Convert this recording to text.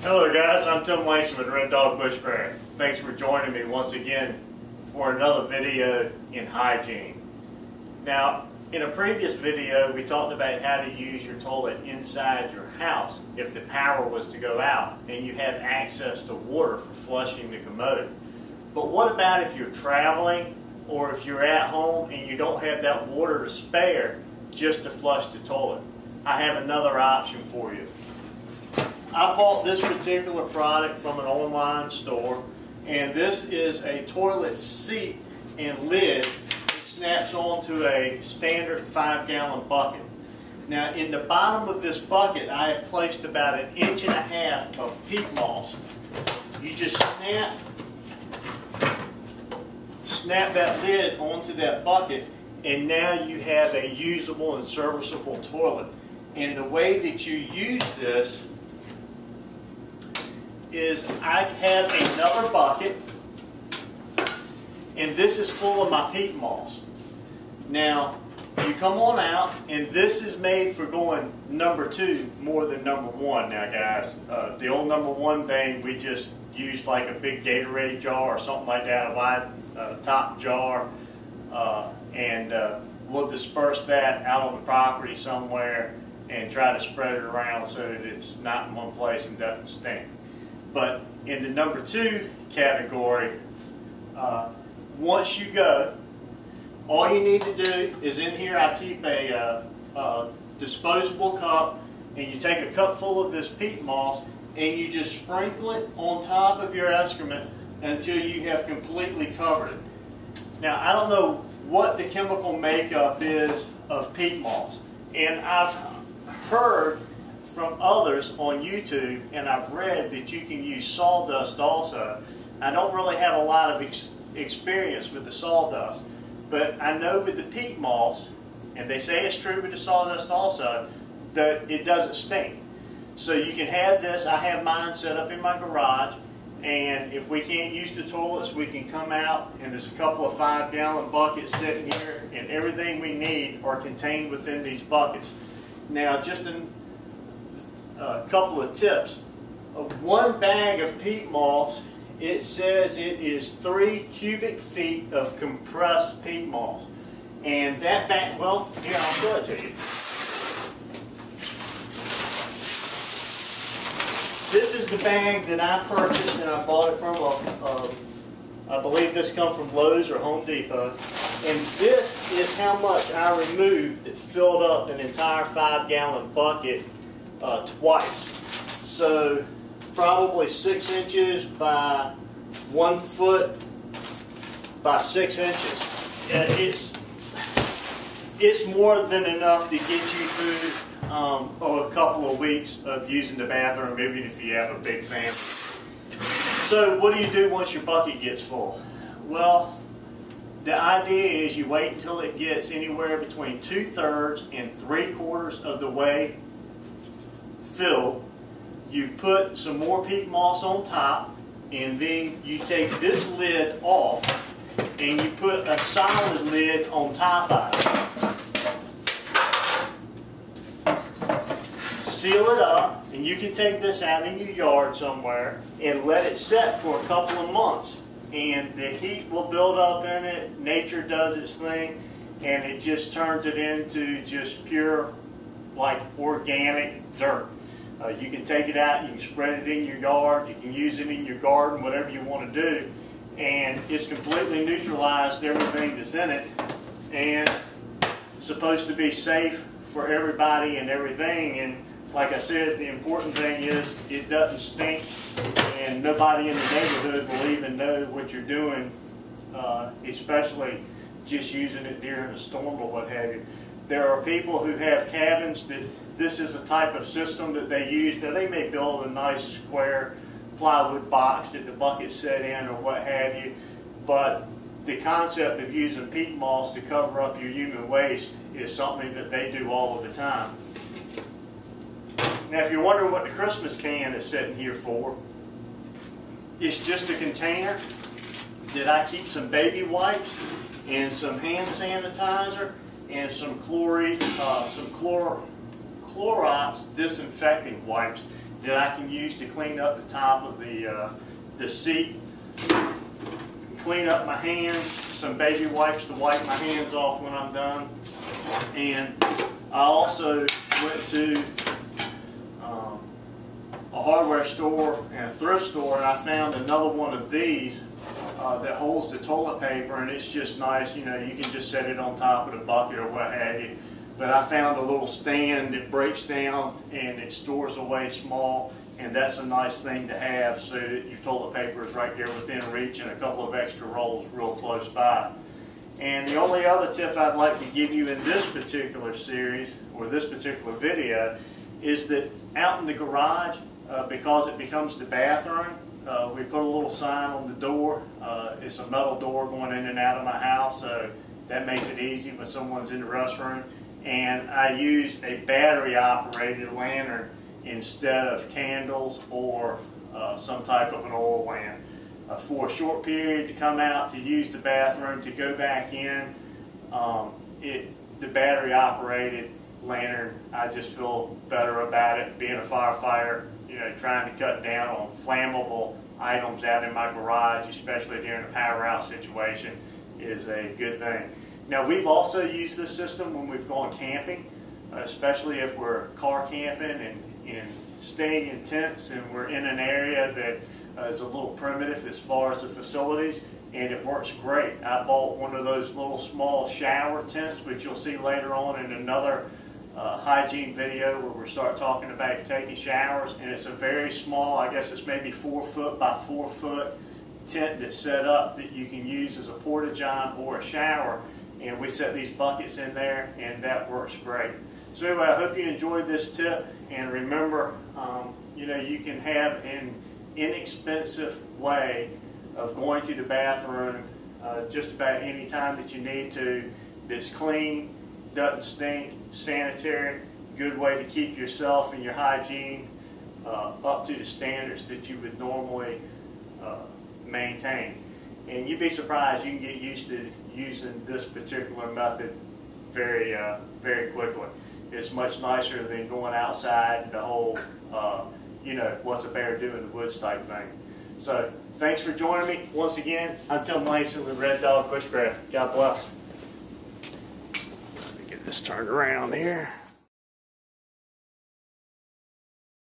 Hello guys, I'm Tim Langston with Red Dog Bushcraft. Thanks for joining me once again for another video in hygiene. Now, in a previous video we talked about how to use your toilet inside your house if the power was to go out and you have access to water for flushing the commode. But what about if you're traveling or if you're at home and you don't have that water to spare just to flush the toilet? I have another option for you. I bought this particular product from an online store, and this is a toilet seat and lid that snaps onto a standard 5-gallon bucket. Now, in the bottom of this bucket, I have placed about 1.5 inches of peat moss. You just snap that lid onto that bucket, and now you have a usable and serviceable toilet. And the way that you use this is I have another bucket, and this is full of my peat moss. Now, you come on out, and this is made for going number 2 more than number 1. Now guys, the old number 1 thing, we just used like a big Gatorade jar or something like that, a wide top jar, and we'll disperse that out on the property somewhere and try to spread it around so that it's not in one place and doesn't stink. But in the number 2 category, once you go, all you need to do is in here I keep a disposable cup, and you take a cup full of this peat moss and you just sprinkle it on top of your excrement until you have completely covered it. Now, I don't know what the chemical makeup is of peat moss, and I've heard from others on YouTube, and I've read that you can use sawdust also. I don't really have a lot of experience with the sawdust, but I know with the peat moss, and they say it's true with the sawdust also, that it doesn't stink. So you can have this. I have mine set up in my garage, and if we can't use the toilets, we can come out, and there's a couple of 5-gallon buckets sitting here, and everything we need are contained within these buckets. Now, just a couple of tips. One bag of peat moss, it says it is 3 cubic feet of compressed peat moss. And that bag, well, here, I'll show it to you. This is the bag that I purchased, and I bought it from I believe this comes from Lowe's or Home Depot. And this is how much I removed that filled up an entire 5-gallon bucket twice. So probably 6 inches by 1 foot by 6 inches. It's more than enough to get you through a couple of weeks of using the bathroom, even if you have a big family. So what do you do once your bucket gets full? Well, the idea is you wait until it gets anywhere between 2/3 and 3/4 of the way filled. You put some more peat moss on top, and then you take this lid off and you put a solid lid on top of it. Seal it up, and you can take this out in your yard somewhere and let it set for a couple of months, and the heat will build up in it. Nature does its thing, and it just turns it into just pure, like, organic dirt. You can take it out, you can spread it in your yard, you can use it in your garden, whatever you want to do, and it's completely neutralized everything that's in it, and it's supposed to be safe for everybody and everything. And like I said, the important thing is it doesn't stink, and nobody in the neighborhood will even know what you're doing, especially just using it during a storm or what have you. There are people who have cabins that this is a type of system that they use. Now, they may build a nice square plywood box that the bucket's set in or what have you, but the concept of using peat moss to cover up your human waste is something that they do all of the time. Now, if you're wondering what the Christmas can is sitting here for, it's just a container that I keep some baby wipes and some hand sanitizer and some Clorox disinfecting wipes that I can use to clean up the top of the seat, clean up my hands, some baby wipes to wipe my hands off when I'm done. And I also went to a hardware store and a thrift store, and I found another one of these that holds the toilet paper, and it's just nice. You know, you can just set it on top of the bucket or what have you. But I found a little stand that breaks down and it stores away small, and that's a nice thing to have so that your toilet paper is right there within reach and a couple of extra rolls real close by. And the only other tip I'd like to give you in this particular series, or this particular video, is that out in the garage, because it becomes the bathroom, we put a little sign on the door. It's a metal door going in and out of my house, so that makes it easy when someone's in the restroom. And I use a battery-operated lantern instead of candles or some type of an oil lamp. For a short period to come out to use the bathroom, to go back in, the battery-operated lantern, I just feel better about it. Being a firefighter, you know, trying to cut down on flammable items out in my garage, especially during a power out situation, is a good thing. Now, we've also used this system when we've gone camping, especially if we're car camping and staying in tents and we're in an area that is a little primitive as far as the facilities, and it works great. I bought one of those little small shower tents, which you'll see later on in another hygiene video where we'll start talking about taking showers, and it's a very small, I guess it's maybe 4 foot by 4 foot tent that's set up that you can use as a porta-john or a shower. And we set these buckets in there, and that works great. So anyway, I hope you enjoyed this tip, and remember, you know, you can have an inexpensive way of going to the bathroom just about any time that you need to, that's clean, doesn't stink, sanitary, good way to keep yourself and your hygiene up to the standards that you would normally maintain. And you'd be surprised, you can get used to using this particular method very, very quickly. It's much nicer than going outside, the whole, you know, what's a bear doing in the woods type thing. So, thanks for joining me. Once again, I'm Tim Langston with Red Dog Bushcraft. God bless. Let me get this turned around here.